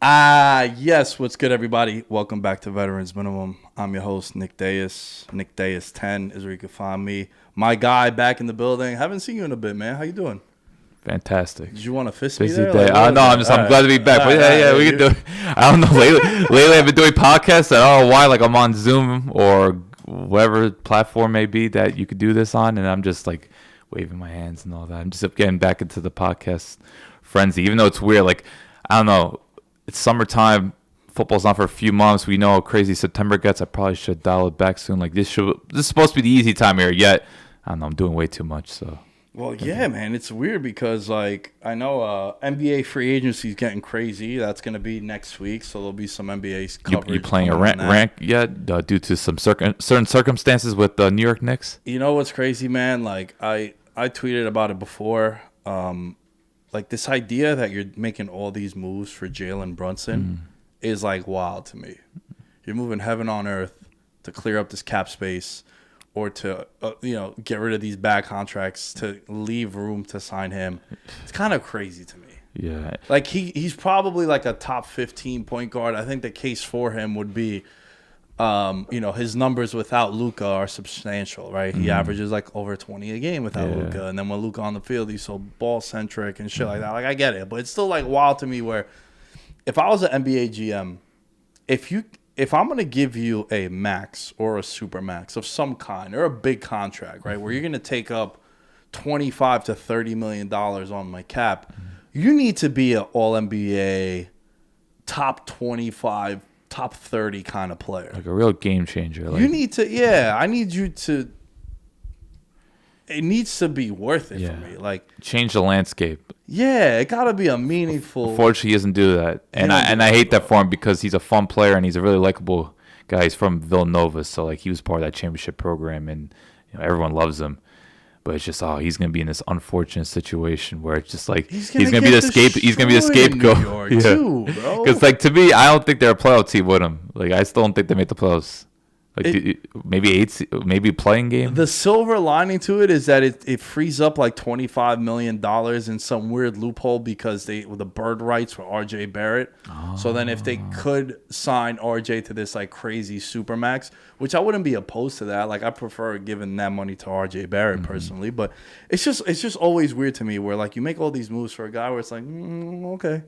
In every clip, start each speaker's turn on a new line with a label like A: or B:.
A: Yes, what's good, everybody? Welcome back to Veterans Minimum. I'm your host, Nick Deus. Nick Deus 10 is where you can find me. My guy back in the building. Haven't seen you in a bit, man. How you doing?
B: Fantastic.
A: Did you want to fist
B: Busy
A: me there?
B: day.
A: Like,
B: No, I'm glad to be back. But yeah, we can do it. I don't know. Lately I've been doing podcasts. I don't know why. Like I'm on Zoom or whatever platform may be that you could do this on, and I'm just like waving my hands and all that. I'm just getting back into the podcast frenzy, even though it's weird. Like I don't know. It's summertime. Football's not for a few months. We know how crazy September gets. I probably should dial it back soon. Like this is supposed to be the easy time here. Yet I don't know. I'm doing way too much. So.
A: Well, yeah, man. It's weird because, like, I know NBA free agency is getting crazy. That's going to be next week, so there'll be some NBA coverage.
B: You playing a rank yet due to some certain circumstances with the New York Knicks?
A: You know what's crazy, man? Like, I tweeted about it before. Like, this idea that you're making all these moves for Jalen Brunson is, like, wild to me. You're moving heaven on earth to clear up this cap space. Or to, get rid of these bad contracts to leave room to sign him. It's kind of crazy to me.
B: Yeah.
A: Like, he's probably like a top 15 point guard. I think the case for him would be, his numbers without Luka are substantial, right? He averages like over 20 a game without Luka. And then when Luka on the field, he's so ball-centric and shit like that. Like, I get it. But it's still, like, wild to me where if I was an NBA GM, if I'm going to give you a max or a super max of some kind or a big contract, right, where you're going to take up $25 to $30 million on my cap, you need to be an all-NBA, top 25, top 30 kind of player.
B: Like a real game changer.
A: You need to, I need you to, it needs to be worth it for me. Like,
B: change the landscape.
A: Yeah, it got to be a meaningful.
B: Unfortunately, he doesn't do that. And I hate that for him because he's a fun player and he's a really likable guy. He's from Villanova, so like he was part of that championship program and everyone loves him. But it's just he's gonna be in this unfortunate situation where it's just like he's gonna be the scapegoat.
A: Too, bro.
B: Because like to me, I don't think they're a playoff team with him. Like I still don't think they make the playoffs. Like maybe a playing game.
A: The silver lining to it is that it frees up like $25 million in some weird loophole because the bird rights for RJ Barrett. Oh. So then if they could sign RJ to this like crazy supermax, which I wouldn't be opposed to that. Like I prefer giving that money to RJ Barrett personally, but it's just always weird to me where like you make all these moves for a guy where it's like okay,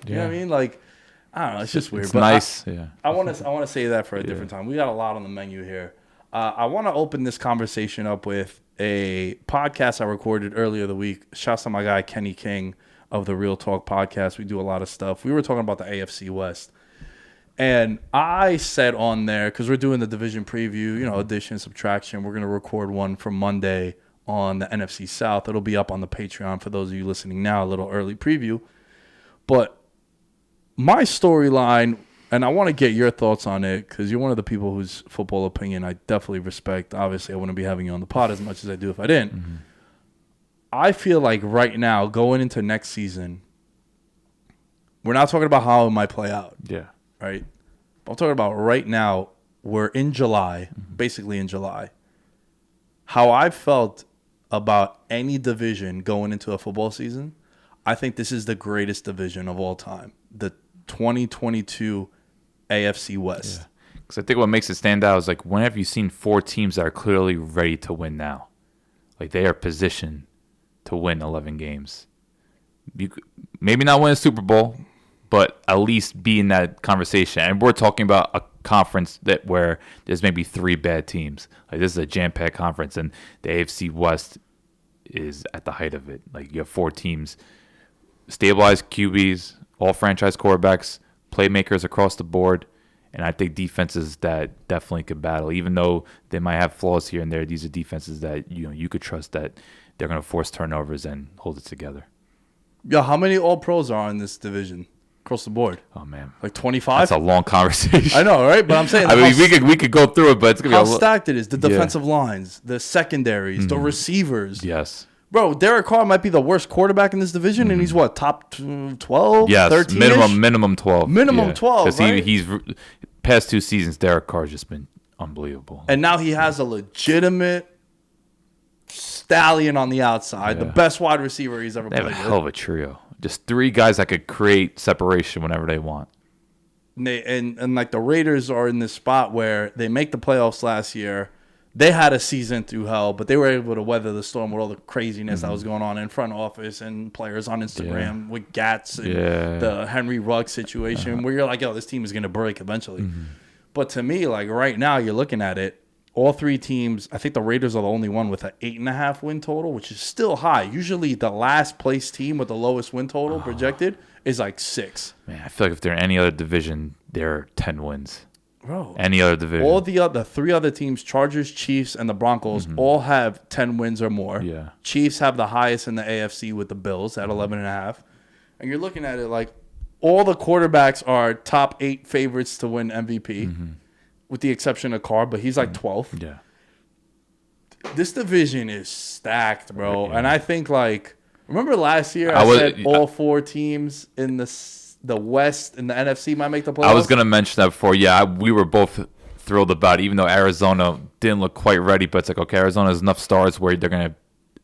A: you know what I mean? Like. I don't know. It's just weird.
B: It's
A: but
B: nice.
A: I want to say that for a different time. We got a lot on the menu here. I want to open this conversation up with a podcast I recorded earlier the week. Shouts to my guy Kenny King of the Real Talk podcast. We do a lot of stuff. We were talking about the AFC West. And I said on there, because we're doing the division preview, addition, subtraction. We're going to record one for Monday on the NFC South. It'll be up on the Patreon for those of you listening now, a little early preview. But my storyline, and I want to get your thoughts on it because you're one of the people whose football opinion I definitely respect. Obviously, I wouldn't be having you on the pod as much as I do if I didn't. I feel like right now, going into next season, we're not talking about how it might play out.
B: Yeah.
A: Right? But I'm talking about right now, we're in July, basically in July. How I felt about any division going into a football season, I think this is the greatest division of all time. The 2022 AFC West.
B: Yeah. Because I think what makes it stand out is like when have you seen four teams that are clearly ready to win now? Like they are positioned to win 11 games. You could maybe not win a Super Bowl, but at least be in that conversation. And we're talking about a conference where there's maybe three bad teams. Like this is a jam-packed conference, and the AFC West is at the height of it. Like you have four teams, stabilized QBs, all franchise quarterbacks, playmakers across the board, and I think defenses that definitely could battle. Even though they might have flaws here and there, these are defenses that you could trust that they're going to force turnovers and hold it together.
A: Yeah, how many All-Pros are in this division across the board?
B: Oh man,
A: like 25.
B: That's a long conversation.
A: I know, right? But I'm saying,
B: I mean, we could go through it, but it's gonna
A: be
B: how
A: stacked it is. The defensive lines, the secondaries, the receivers.
B: Yes.
A: Bro, Derek Carr might be the worst quarterback in this division, and he's what, top 12?
B: Yes,
A: 13?
B: minimum 12.
A: Minimum 12,
B: because
A: right?
B: he's past two seasons, Derek Carr's just been unbelievable.
A: And now he has a legitimate stallion on the outside, the best wide receiver he's ever
B: They
A: played
B: have a
A: with.
B: hell of a trio. Just three guys that could create separation whenever they want.
A: And like the Raiders are in this spot where they make the playoffs last year. They had a season through hell, but they were able to weather the storm with all the craziness that was going on in front office and players on Instagram with Gats and the Henry Ruggs situation where you're like, yo, this team is going to break eventually. But to me, like right now, you're looking at it, all three teams, I think the Raiders are the only one with an 8.5 win total, which is still high. Usually the last place team with the lowest win total projected is like 6.
B: Man, I feel like if they're in any other division, they're 10 wins.
A: Bro,
B: any other division.
A: All the 3 other teams, Chargers, Chiefs, and the Broncos, all have 10 wins or more.
B: Yeah.
A: Chiefs have the highest in the AFC with the Bills at 11.5. And you're looking at it like all the quarterbacks are top 8 favorites to win MVP, with the exception of Carr, but he's like 12th.
B: Yeah.
A: This division is stacked, bro. Yeah. And I think, like, remember last year I said all 4 teams in the West and the NFC might make the playoffs?
B: I was going to mention that before. Yeah, we were both thrilled about it, even though Arizona didn't look quite ready. But it's like, okay, Arizona has enough stars where they're going to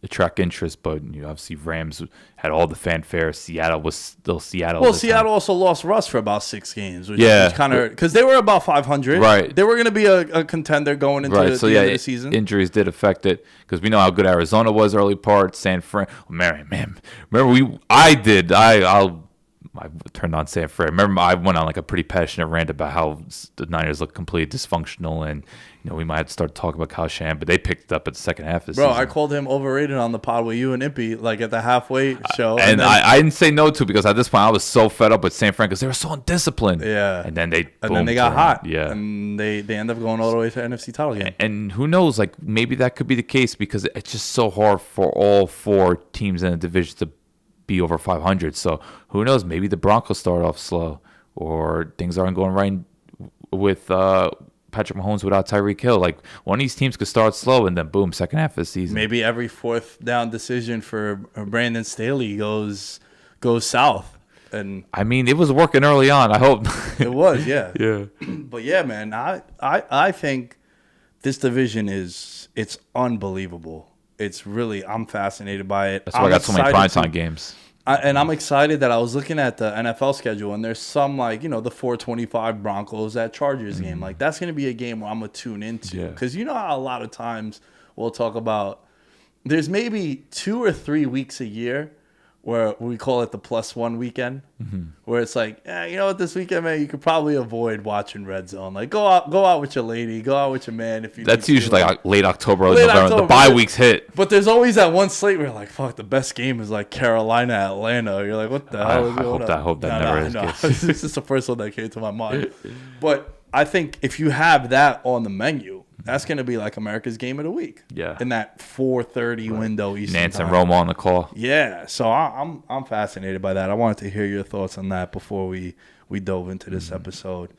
B: attract interest. But obviously Rams had all the fanfare. Seattle was still Seattle.
A: Well, Seattle also lost Russ for about 6 games. Which kind of because they were about 500.
B: Right.
A: They were going to be a contender going into the end of the season.
B: Injuries did affect it because we know how good Arizona was early part. San Fran. Oh, man. Remember I turned on San Fran. Remember, I went on like a pretty passionate rant about how the Niners look completely dysfunctional, and we might have to start talking about Kyle Shanahan, but they picked it up at the second half of the season.
A: Bro, I called him overrated on the pod with you and Impy, like at the halfway show.
B: And I didn't say no to because at this point I was so fed up with San Fran because they were so undisciplined.
A: Yeah.
B: And then they
A: got hot.
B: Yeah.
A: And they end up going all the way to the NFC title game.
B: And who knows, like maybe that could be the case because it's just so hard for all 4 teams in the division to be over 500. So who knows? Maybe the Broncos start off slow, or things aren't going right with Patrick Mahomes without Tyreek Hill. Like one of these teams could start slow and then boom, second half of the season.
A: Maybe every 4th down decision for Brandon Staley goes south. And
B: I mean, it was working early on. I hope
A: it was. Yeah.
B: Yeah.
A: But yeah, man, I think this division it's unbelievable. It's really, I'm fascinated by it.
B: That's why I got so many primetime games.
A: And I'm excited that I was looking at the NFL schedule, and there's some, like, the 425 Broncos at Chargers game. Like, that's going to be a game where I'm going to tune into. Because how a lot of times we'll talk about, there's maybe 2 or 3 weeks a year where we call it the +1 weekend, where it's like, this weekend, man, you could probably avoid watching Red Zone. Like, go out with your lady, go out with your man if you.
B: That's usually like late October, November. The bye weeks hit.
A: But there's always that one slate where you're like, fuck, the best game is like Carolina, Atlanta. You're like, what the hell is going on?
B: I hope that never is. No.
A: This is the first one that came to my mind. But I think if you have that on the menu, that's going to be like America's Game of the Week.
B: Yeah.
A: In that 4:30 window Eastern
B: Nance
A: time.
B: and Romo on the call.
A: Yeah. So I'm fascinated by that. I wanted to hear your thoughts on that before we dove into this episode.